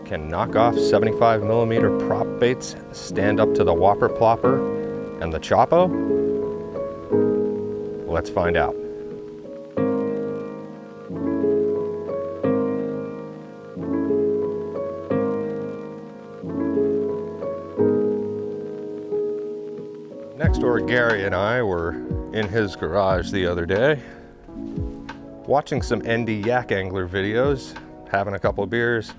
Can knock-off 75mm prop baits stand up to the Whopper Plopper and the Chopo? Let's find out. Next door, Gary and I were in his garage the other day, watching some ND yak angler videos, having a couple of beers,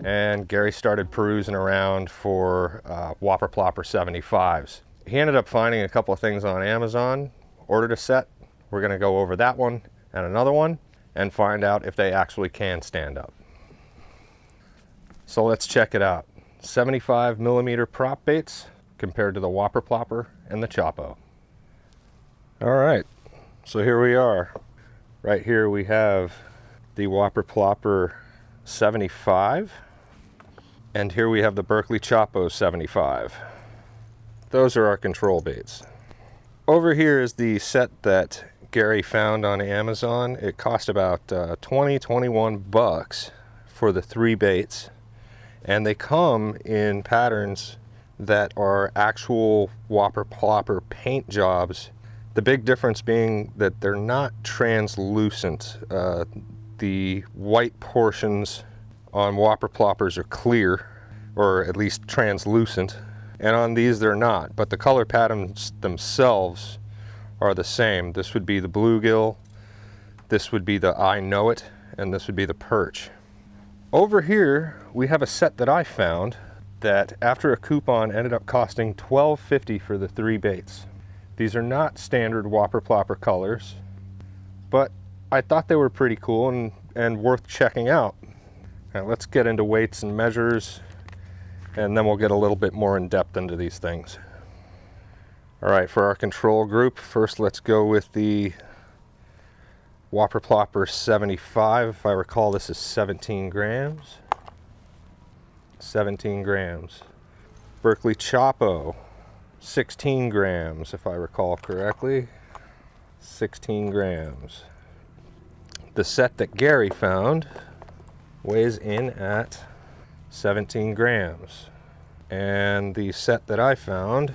and Gary started perusing around for Whopper Plopper 75s. He ended up finding a couple of things on Amazon, ordered a set. We're gonna go over that one and another one and find out if they actually can stand up. So let's check it out. 75mm prop baits compared to the Whopper Plopper and the Chopo. All right, so here we are. Right here we have the Whopper Plopper 75, and here we have the Berkley Chopo 75. Those are our control baits. Over here is the set that Gary found on Amazon. It cost about 21 bucks for the 3 baits, and they come in patterns that are actual Whopper Plopper paint jobs. The big difference being that they're not translucent. The white portions on Whopper Ploppers are clear, or at least translucent, and on these they're not, but the color patterns themselves are the same. This would be the bluegill, this would be the I Know It, and this would be the perch. Over here we have a set that I found that after a coupon ended up costing $12.50 for the 3 baits. These are not standard Whopper Plopper colors, but I thought they were pretty cool and worth checking out. Now let's get into weights and measures, and then we'll get a little bit more in depth into these things. All right, for our control group, first let's go with the Whopper Plopper 75. If I recall, this is 17 grams. 17 grams. Berkley Chopo, 16 grams, if I recall correctly. 16 grams. The set that Gary found weighs in at 17 grams. And the set that I found,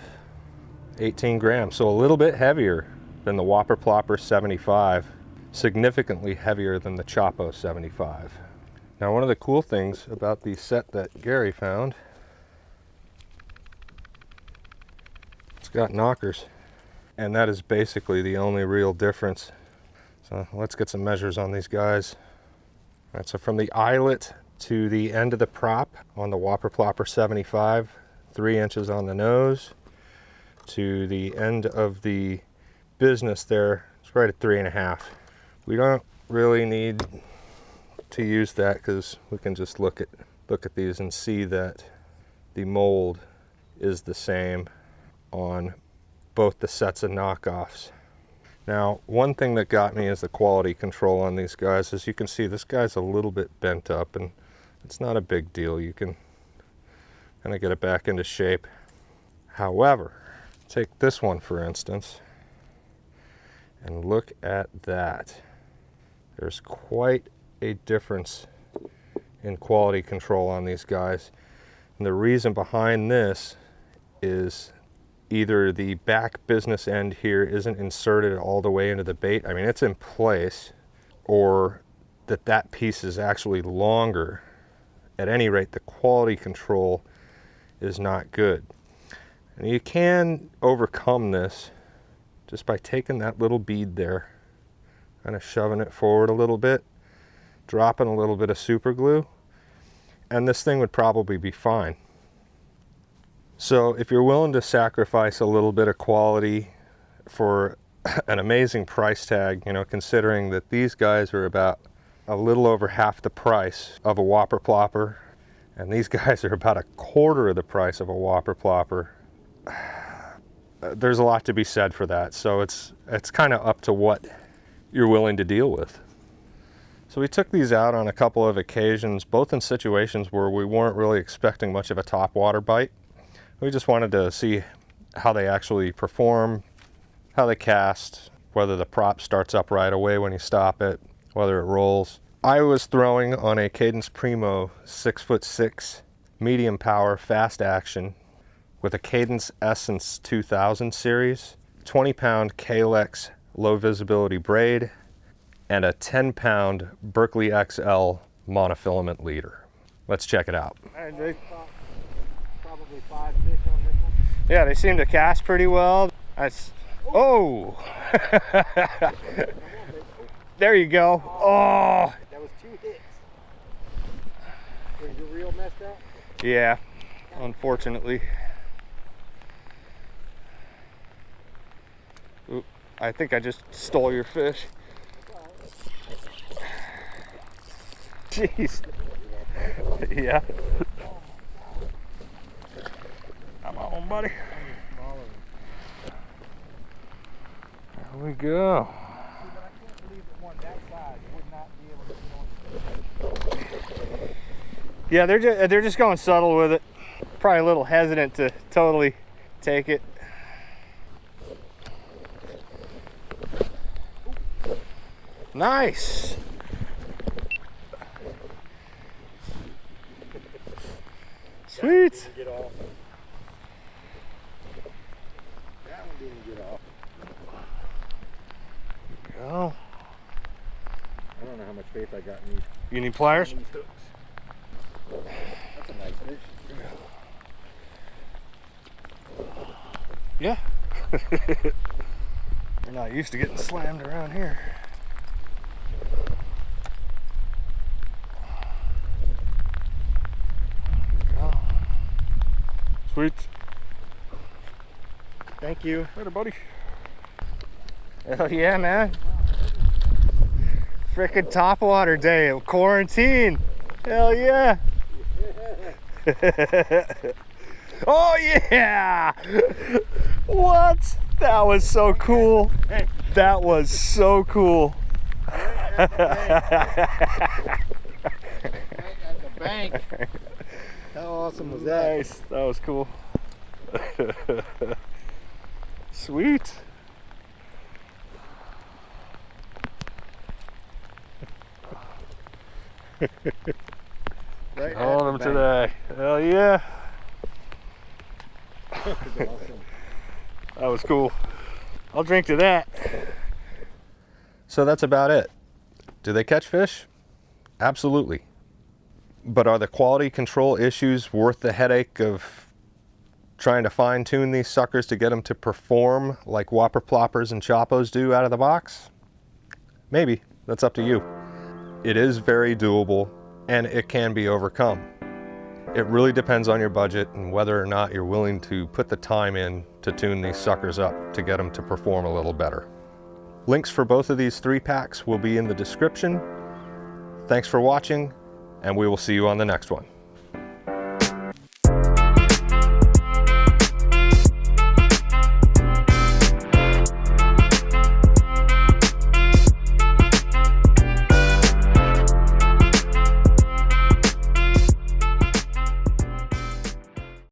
18 grams. So a little bit heavier than the Whopper Plopper 75. Significantly heavier than the Chopo 75. Now, one of the cool things about the set that Gary found, it's got knockers, and that is basically the only real difference. So let's get some measures on these guys. All right, so from the eyelet to the end of the prop on the Whopper Plopper 75, 3 inches on the nose, to the end of the business there, it's right at 3.5. We don't really need to use that because we can just look at these and see that the mold is the same on both the sets of knockoffs. Now, one thing that got me is the quality control on these guys. As you can see, this guy's a little bit bent up, and it's not a big deal. You can kind of get it back into shape. However, take this one for instance, and look at that. There's quite a difference in quality control on these guys. And the reason behind this is either the back business end here isn't inserted all the way into the bait. I mean, it's in place, or that piece is actually longer. At any rate, the quality control is not good. And you can overcome this just by taking that little bead there, kind of shoving it forward a little bit, dropping a little bit of super glue, and this thing would probably be fine. So if you're willing to sacrifice a little bit of quality for an amazing price tag, you know, considering that these guys are about a little over half the price of a Whopper Plopper, and these guys are about a quarter of the price of a Whopper Plopper, there's a lot to be said for that. So it's kind of up to what you're willing to deal with. So we took these out on a couple of occasions, both in situations where we weren't really expecting much of a topwater bite. We just wanted to see how they actually perform, how they cast, whether the prop starts up right away when you stop it, whether it rolls. I was throwing on a Cadence Primo 6'6", medium power, fast action with a Cadence Essence 2000 series, 20-pound Kalex low visibility braid, and a 10-pound Berkeley XL monofilament leader. Let's check it out. Probably 5 fish on this one. Yeah, they seem to cast pretty well. Oh! There you go. Oh! That was 2 hits. Was your reel messed up? Yeah, unfortunately. Oop, I think I just stole your fish. Jeez. Yeah. Come on, buddy. There we go. Yeah, they're just going subtle with it. Probably a little hesitant to totally take it. Nice. Sweet. Get off. That one didn't get off. Go. I don't know how much faith I got in these. You need pliers? These hooks. That's a nice fish. Yeah. You're not used to getting slammed around here. Go. Sweet. Thank you. Later, buddy. Hell yeah, man. Frickin' topwater day of quarantine. Hell yeah. Oh yeah! What? That was so cool. That was so cool. At the bank. How awesome was that? Nice. That was cool. Sweet. Right On them today. Hell yeah. Awesome. That was cool. I'll drink to that. So that's about it. Do they catch fish? Absolutely. But are the quality control issues worth the headache of trying to fine-tune these suckers to get them to perform like Whopper Ploppers and Choppos do out of the box? Maybe. That's up to you. It is very doable, and it can be overcome. It really depends on your budget and whether or not you're willing to put the time in to tune these suckers up to get them to perform a little better. Links for both of these 3-packs will be in the description. Thanks for watching, and we will see you on the next one.